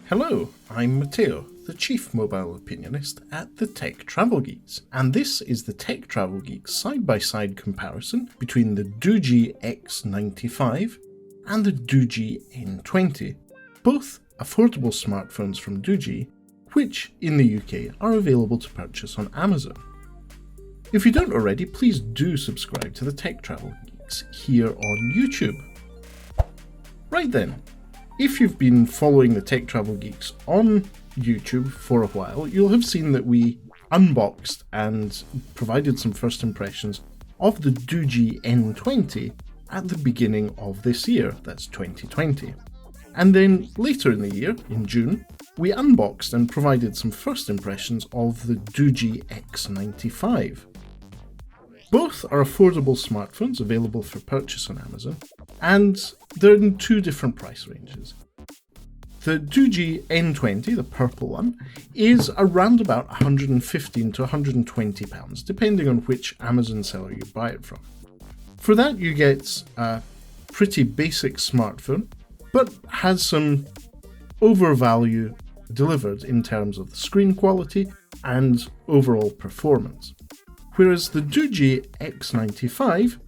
Hello, I'm Matteo, the Chief Mobile Opinionist at the Tech Travel Geeks, and this is the Tech Travel Geeks side-by-side comparison between the Doogee X95 and the Doogee N20, both affordable smartphones from Doogee, which in the UK are available to purchase on Amazon. If you don't already, please do subscribe to the Tech Travel Geeks here on YouTube. Right then, if you've been following the Tech Travel Geeks on YouTube for a while, you'll have seen that we unboxed and provided some first impressions of the Doogee N20 at the beginning of this year, that's 2020. And then later in the year, in June, we unboxed and provided some first impressions of the Doogee X95. Both are affordable smartphones available for purchase on Amazon, and they're in two different price ranges. The Doogee N20, the purple one, is around about £115 to £120, depending on which Amazon seller you buy it from. For that, you get a pretty basic smartphone, but has some overvalue delivered in terms of the screen quality and overall performance. Whereas the Doogee X95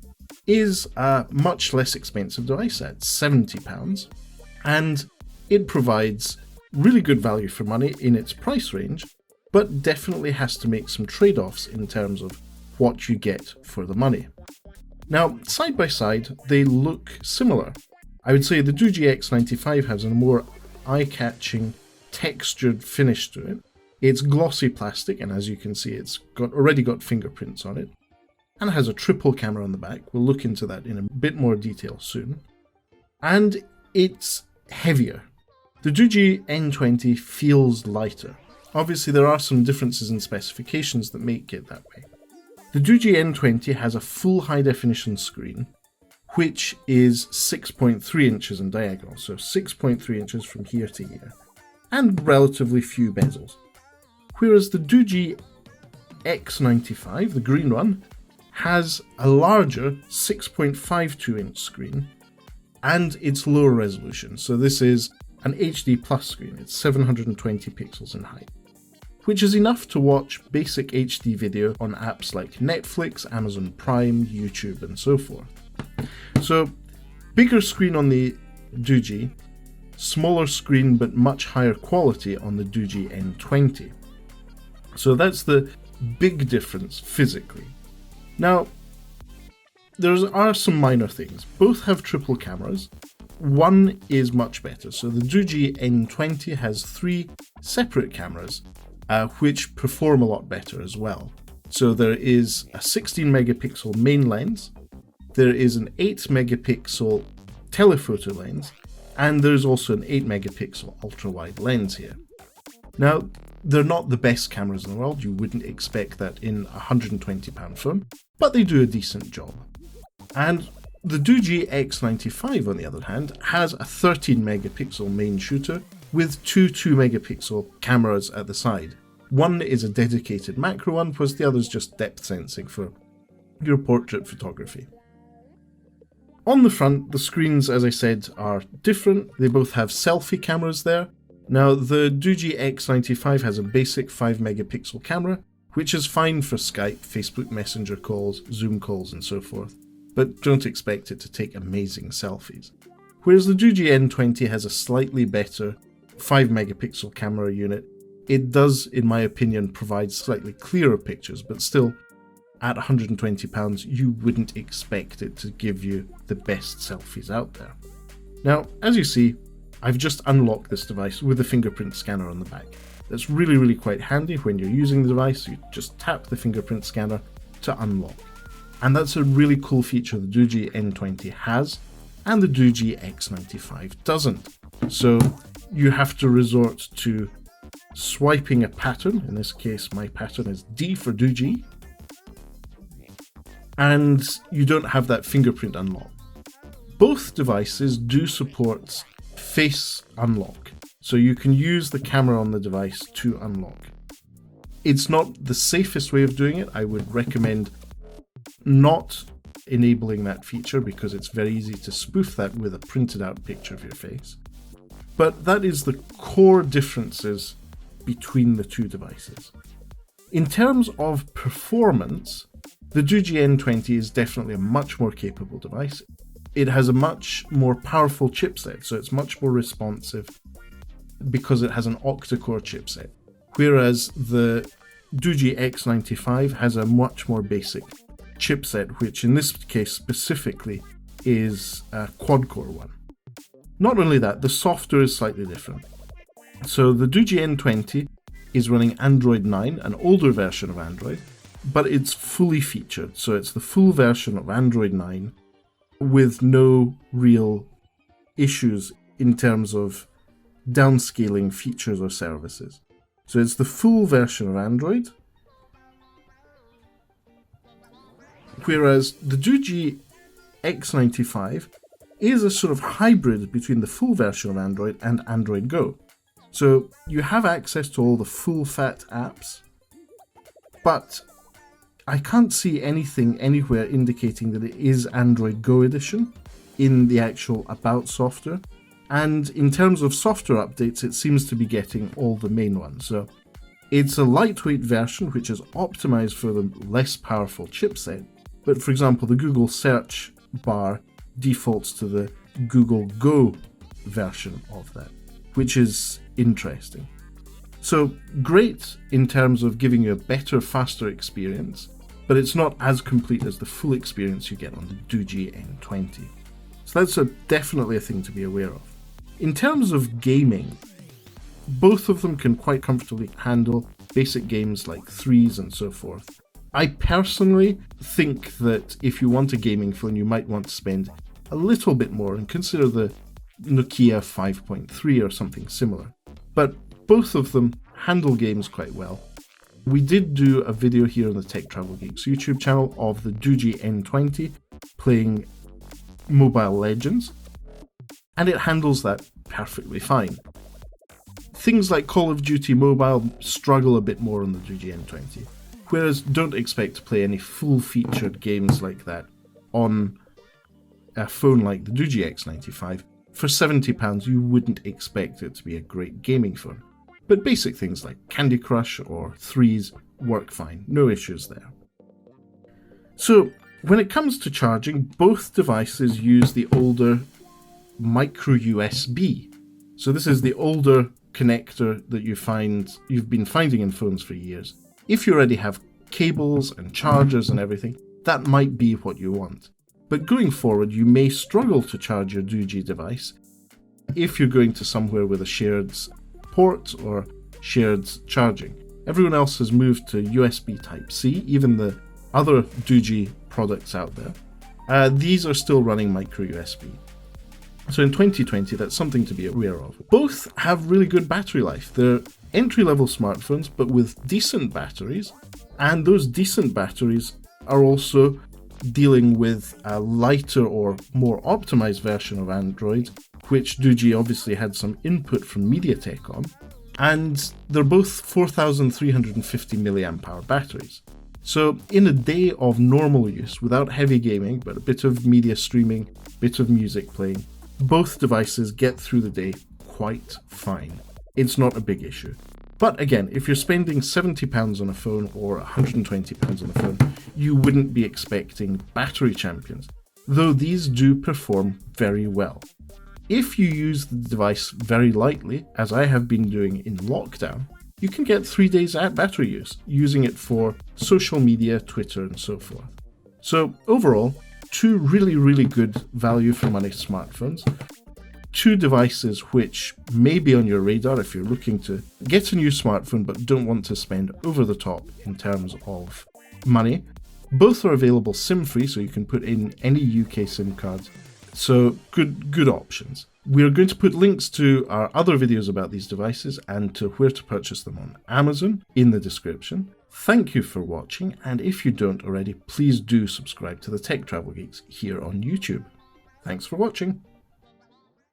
is a much less expensive device at £70, and it provides really good value for money in its price range, but definitely has to make some trade-offs in terms of what you get for the money. Now, side by side, they look similar. I would say the Doogee X95 has a more eye-catching, textured finish to it. It's glossy plastic, and as you can see, it's already got fingerprints on it, and has a triple camera on the back. We'll look into that in a bit more detail soon. And it's heavier. The Doogee N20 feels lighter. Obviously, there are some differences in specifications that make it that way. The Doogee N20 has a full high-definition screen, which is 6.3 inches in diagonal, so 6.3 inches from here to here, and relatively few bezels. Whereas the Doogee X95, the green one, has a larger 6.52 inch screen, and it's lower resolution. So this is an HD plus screen. It's 720 pixels in height, which is enough to watch basic HD video on apps like Netflix, Amazon Prime, YouTube, and so forth. So bigger screen on the Doogee, smaller screen but much higher quality on the Doogee N20. So that's the big difference physically. Now, there are some minor things. Both have triple cameras. One is much better. So the Doogee N20 has 3 separate cameras, which perform a lot better as well. So there is a 16 megapixel main lens, there is an 8 megapixel telephoto lens, and there's also an 8 megapixel ultra-wide lens here. Now, they're not the best cameras in the world. You wouldn't expect that in a £120 phone, but they do a decent job. And the Doogee X95, on the other hand, has a 13 megapixel main shooter with 2 megapixel cameras at the side. One is a dedicated macro one, whereas the other is just depth sensing for your portrait photography. On the front, the screens, as I said, are different. They both have selfie cameras there. Now, the Doogee X95 has a basic 5 megapixel camera, which is fine for Skype, Facebook Messenger calls, Zoom calls, and so forth, but don't expect it to take amazing selfies. Whereas the Doogee N20 has a slightly better 5 megapixel camera unit. It does, in my opinion, provide slightly clearer pictures, but still, at £120, you wouldn't expect it to give you the best selfies out there. Now, as you see, I've just unlocked this device with a fingerprint scanner on the back. That's really quite handy when you're using the device. You just tap the fingerprint scanner to unlock. And that's a really cool feature the Doogee N20 has, and the Doogee X95 doesn't. So you have to resort to swiping a pattern. In this case, my pattern is D for Doogee. And you don't have that fingerprint unlock. Both devices do support face unlock, so you can use the camera on the device to unlock. It's not the safest way of doing it. I would recommend not enabling that feature because it's very easy to spoof that with a printed out picture of your face. But that is the core differences between the two devices. In terms of performance, the Doogee N20 is definitely a much more capable device. It has a much more powerful chipset, so it's much more responsive because it has an octa-core chipset, whereas the Doogee X95 has a much more basic chipset, which in this case specifically is a quad-core one. Not only that, the software is slightly different. So the Doogee N20 is running Android 9, an older version of Android, but it's fully featured. So it's the full version of Android 9 with no real issues in terms of downscaling features or services. So it's the full version of Android, whereas the Doogee X95 is a sort of hybrid between the full version of Android and Android Go. So you have access to all the full-fat apps, but I can't see anything anywhere indicating that it is Android Go edition in the actual About software. And in terms of software updates, it seems to be getting all the main ones. So it's a lightweight version which is optimized for the less powerful chipset. But for example, the Google search bar defaults to the Google Go version of that, which is interesting. So great in terms of giving you a better, faster experience, but it's not as complete as the full experience you get on the Doogee N20. So that's definitely a thing to be aware of. In terms of gaming, both of them can quite comfortably handle basic games like Threes and so forth. I personally think that if you want a gaming phone, you might want to spend a little bit more and consider the Nokia 5.3 or something similar. But both of them handle games quite well. We did do a video here on the Tech Travel Geeks YouTube channel of the Doogee N20 playing Mobile Legends, and it handles that perfectly fine. Things like Call of Duty Mobile struggle a bit more on the Doogee N20, whereas don't expect to play any full-featured games like that on a phone like the Doogee X95. For £70 you wouldn't expect it to be a great gaming phone. But basic things like Candy Crush or Threes work fine, no issues there. So when it comes to charging, both devices use the older micro USB. So this is the older connector that you've been finding in phones for years. If you already have cables and chargers and everything, that might be what you want. But going forward, you may struggle to charge your Doogee device if you're going to somewhere with a shared port or shared charging. Everyone else has moved to USB Type-C, even the other Doogee products out there. These are still running micro USB. So in 2020, that's something to be aware of. Both have really good battery life. They're entry-level smartphones, but with decent batteries, and those decent batteries are also dealing with a lighter or more optimized version of Android, which Doogee obviously had some input from MediaTek on, and they're both 4,350 mAh batteries. So in a day of normal use, without heavy gaming, but a bit of media streaming, bit of music playing, both devices get through the day quite fine. It's not a big issue. But again, if you're spending £70 on a phone or £120 on a phone, you wouldn't be expecting battery champions, though these do perform very well. If you use the device very lightly, as I have been doing in lockdown, you can get 3 days at battery use, using it for social media, Twitter, and so forth. So overall, two really good value for money smartphones. Two devices which may be on your radar if you're looking to get a new smartphone but don't want to spend over the top in terms of money. Both are available SIM-free, so you can put in any UK SIM cards. So good options. We're going to put links to our other videos about these devices and to where to purchase them on Amazon in the description. Thank you for watching, and if you don't already, please do subscribe to the Tech Travel Geeks here on YouTube. Thanks for watching.